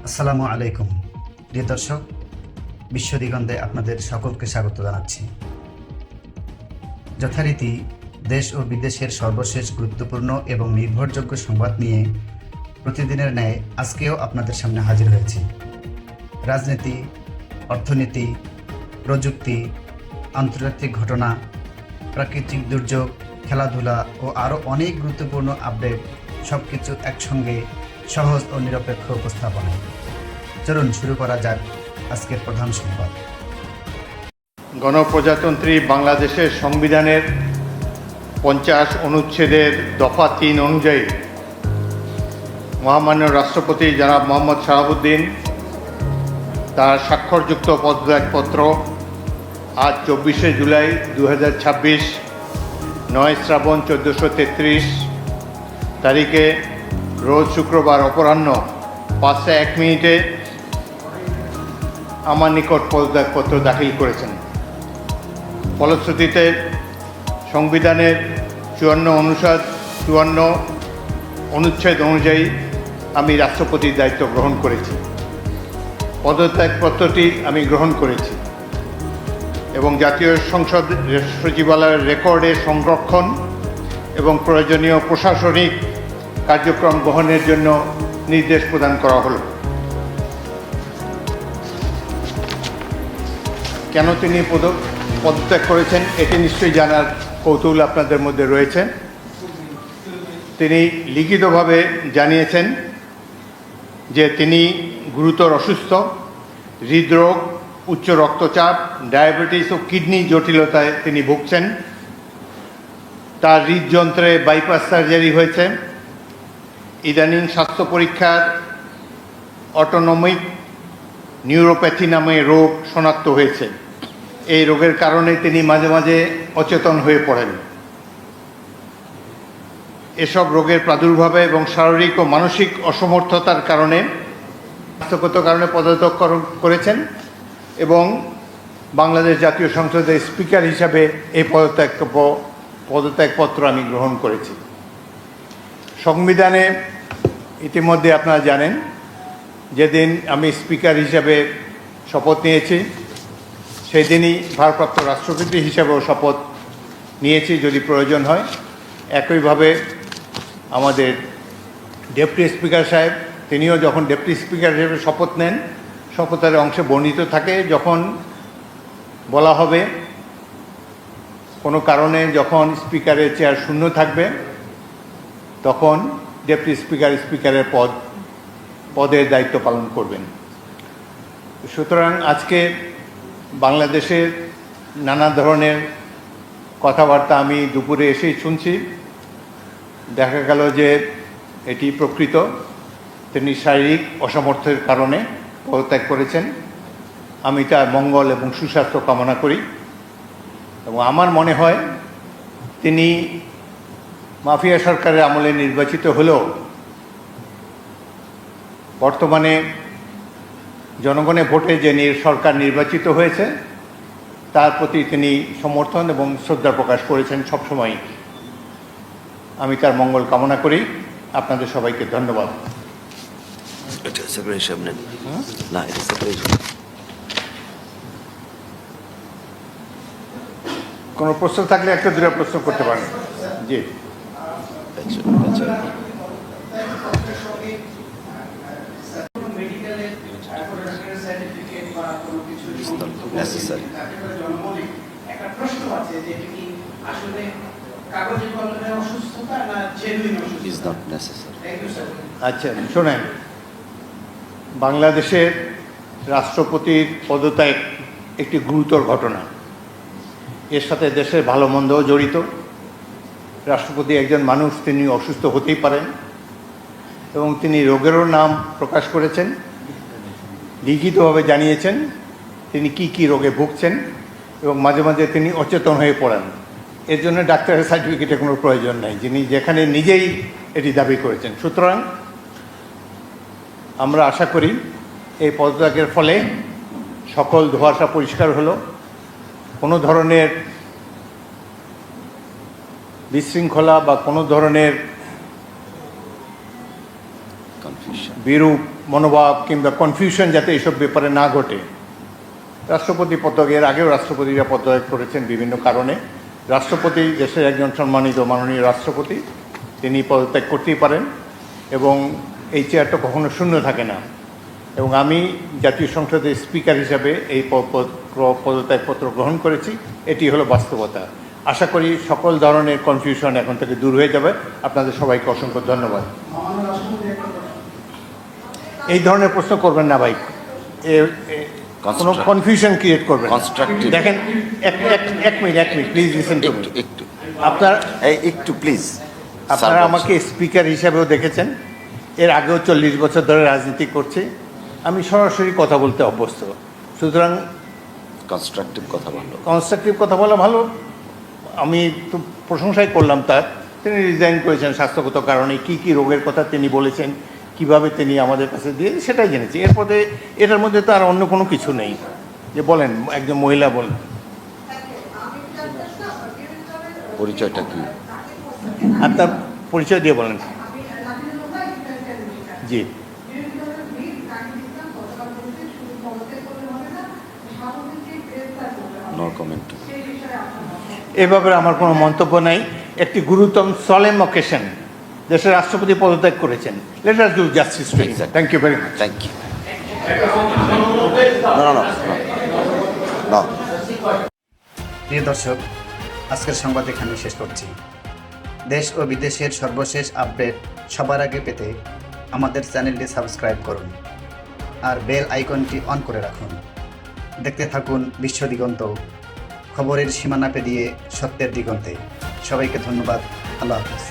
আসসালামু আলাইকুম প্রিয় দর্শক, বিশ্ব দিগন্তে আপনাদের সকলকে স্বাগত জানাচ্ছি। যথারীতি দেশ ও বিদেশের সর্বশেষ গুরুত্বপূর্ণ এবং নির্ভরযোগ্য সংবাদ নিয়ে প্রতিদিনের ন্যায় আজকেও আপনাদের সামনে হাজির হয়েছি। রাজনীতি, অর্থনীতি, প্রযুক্তি, আন্তর্জাতিক ঘটনা, প্রাকৃতিক দুর্যোগ, খেলাধুলা ও আরও অনেক গুরুত্বপূর্ণ আপডেট সব কিছু একসঙ্গে সহজ ও নিরপেক্ষ উপস্থাপনায়। চলুন শুরু করা যাক আজকের প্রধান সংবাদ। গণপ্রজাতন্ত্রী বাংলাদেশের সংবিধানের 50 অনুচ্ছেদের দফা 3 অনুযায়ী মহামান্য রাষ্ট্রপতি জনাব মোহাম্মদ শাহাবুদ্দিন তার স্বাক্ষরযুক্ত পদত্যাগপত্র আজ 24শে জুলাই 2026 9 শ্রাবণ 1433 তারিখে রোজ শুক্রবার অপরাহ্ন 5:01 আমার নিকট পদত্যাগপত্র দাখিল করেছেন। ফলশ্রুতিতে সংবিধানের 54 অনুচ্ছেদ অনুযায়ী আমি রাষ্ট্রপতির দায়িত্ব গ্রহণ করেছি। পদত্যাগপত্রটি আমি গ্রহণ করেছি এবং জাতীয় সংসদ সচিবালয়ের রেকর্ডে সংরক্ষণ এবং প্রয়োজনীয় প্রশাসনিক কার্যক্রম গ্রহণের জন্য নির্দেশ প্রদান করা হলো। কেন তিনি পদত্যাগ করেছেন এটি নিশ্চয়ই জানার কৌতূহল আপনাদের মধ্যে রয়েছে। তিনি লিখিতভাবে জানিয়েছেন যে তিনি গুরুতর অসুস্থ, হৃদরোগ, উচ্চ রক্তচাপ, ডায়াবেটিস ও কিডনি জটিলতায় তিনি ভুগছেন। তার হৃদযন্ত্রে বাইপাস সার্জারি হয়েছে। ইদানিং স্বাস্থ্য পরীক্ষার অটোনমিক নিউরোপ্যাথি নামে রোগ শনাক্ত হয়েছে। এই রোগের কারণে তিনি মাঝে মাঝে অচেতন হয়ে পড়েন। এসব রোগের প্রাদুর্ভাবে এবং শারীরিক ও মানসিক অসমর্থতার কারণে স্বাস্থ্যগত কারণে পদত্যাগ করেছেন এবং বাংলাদেশ জাতীয় সংসদের স্পিকার হিসাবে এই পদত্যাগপত্র আমি গ্রহণ করেছি। সংবিধানে ইতিমধ্যে আপনারা জানেন যেদিন আমি স্পিকার হিসাবে শপথ নিয়েছি সেই দিনই ভারপ্রাপ্ত রাষ্ট্রপতি হিসাবেও শপথ নিয়েছি যদি প্রয়োজন হয়। একইভাবে আমাদের ডেপুটি স্পিকার সাহেব তিনিও যখন ডেপুটি স্পিকার হিসেবে শপথ নেন শপথের অংশে বর্ণিত থাকে যখন বলা হবে কোনো কারণে যখন স্পিকারের চেয়ার শূন্য থাকবে তখন ডেপুটি স্পিকারের পদের দায়িত্ব পালন করবেন। সুতরাং আজকে বাংলাদেশের নানা ধরনের কথাবার্তা আমি দুপুরে এসেই শুনছি। দেখা গেল যে এটি প্রকৃত, তিনি শারীরিক অসমর্থের কারণে পদত্যাগ করেছেন। আমি তার মঙ্গল এবং সুস্বাস্থ্য কামনা করি এবং আমার মনে হয় তিনি মাফিয়া সরকারের আমলে নির্বাচিত হলেও বর্তমানে জনগণের ভোটে যে সরকার নির্বাচিত হয়েছে তার প্রতি তিনি সমর্থন এবং শ্রদ্ধা প্রকাশ করেছেন সবসময়। আমি তার মঙ্গল কামনা করি। আপনাদের সবাইকে ধন্যবাদ। কোনো প্রশ্ন থাকলে একটা দুটো প্রশ্ন করতে পারেন। জি, আচ্ছা শোনেন, বাংলাদেশের রাষ্ট্রপতির পদত্যাগ একটি গুরুতর ঘটনা। এর সাথে দেশের ভালো মন্দও জড়িত। রাষ্ট্রপতি একজন মানুষ, তিনি অসুস্থ হতেই পারেন এবং তিনি রোগেরও নাম প্রকাশ করেছেন, লিখিতভাবে জানিয়েছেন তিনি কি রোগে ভুগছেন এবং মাঝে মাঝে তিনি অচেতন হয়ে পড়েন। এর জন্য ডাক্তারের সার্টিফিকেটের কোনো প্রয়োজন নাই, যিনি যেখানে নিজেই এটি দাবি করেছেন। সুতরাং আমরা আশা করি এই পদত্যাগের ফলে সকল ধোঁয়াশা পরিষ্কার হলো, কোনো ধরনের বিশৃঙ্খলা বা কোনো ধরনের বিরূপ মনোভাব কিংবা কনফিউশন যাতে এইসব ব্যাপারে না ঘটে। রাষ্ট্রপতি পদত্যাগ, এর আগেও রাষ্ট্রপতিরা পদত্যাগ করেছেন বিভিন্ন কারণে। রাষ্ট্রপতি দেশের একজন সম্মানিত মাননীয় রাষ্ট্রপতি, তিনি পদত্যাগ করতেই পারেন এবং এই চেয়ারটা কখনো শূন্য থাকে না। এবং আমি জাতীয় সংসদের স্পিকার হিসাবে এই পদত্যাগপত্র গ্রহণ করেছি, এটি হলো বাস্তবতা। আশা করি সকল ধরনের কনফিউশন এখন থেকে দূর হয়ে যাবে। আপনাদের সবাইকে অসংখ্য ধন্যবাদ। এই ধরনের প্রশ্ন করবেন না ভাই, কোনো কনফিউশন ক্রিয়েট করবেন। দেখেন, এক minute please listen to me. একটু প্লিজ। আপনারা আমাকে স্পিকার হিসাবেও দেখেছেন, এর আগেও 40 বছর ধরে রাজনীতি করছি, আমি সরাসরি কথা বলতে অভ্যস্ত। সুতরাং কনস্ট্রাকটিভ কথা বলা ভালো। আমি তো প্রশংসাই করলাম তার। তিনি রিজাইন করেছেন স্বাস্থ্যগত কারণে, কি রোগের কথা তিনি বলেছেন, কিভাবে তিনি আমাদের কাছে দিয়ে সেটাই জেনেছি। এরপরে এটার মধ্যে তো আর অন্য কোনো কিছু নেই। যে বলেন, একজন মহিলা বলেন, পরিচয়টা কি? আপনার পরিচয় দিয়ে বলেন। জি, নো কমেন্ট। এ ব্যাপারে আমার কোনো মন্তব্য নাই। একটি গুরুতর সলেম অকেশন, দেশের রাষ্ট্রপতি পদত্যাগ করেছেন। Let us do justice to him. Thank you very much. Thank you. না। প্রিয় দর্শক, আজকের সংবাদ এখানে শেষ করছি। দেশ ও বিদেশের সর্বশেষ আপডেট সবার আগে পেতে আমাদের চ্যানেলটি সাবস্ক্রাইব করুন আর বেল আইকনটি অন করে রাখুন। দেখতে থাকুন বিশ্ব দিগন্ত, খবরের সীমানা পেরিয়ে সত্যের দিগন্তে। সবাইকে ধন্যবাদ। আল্লাহ হাফেজ।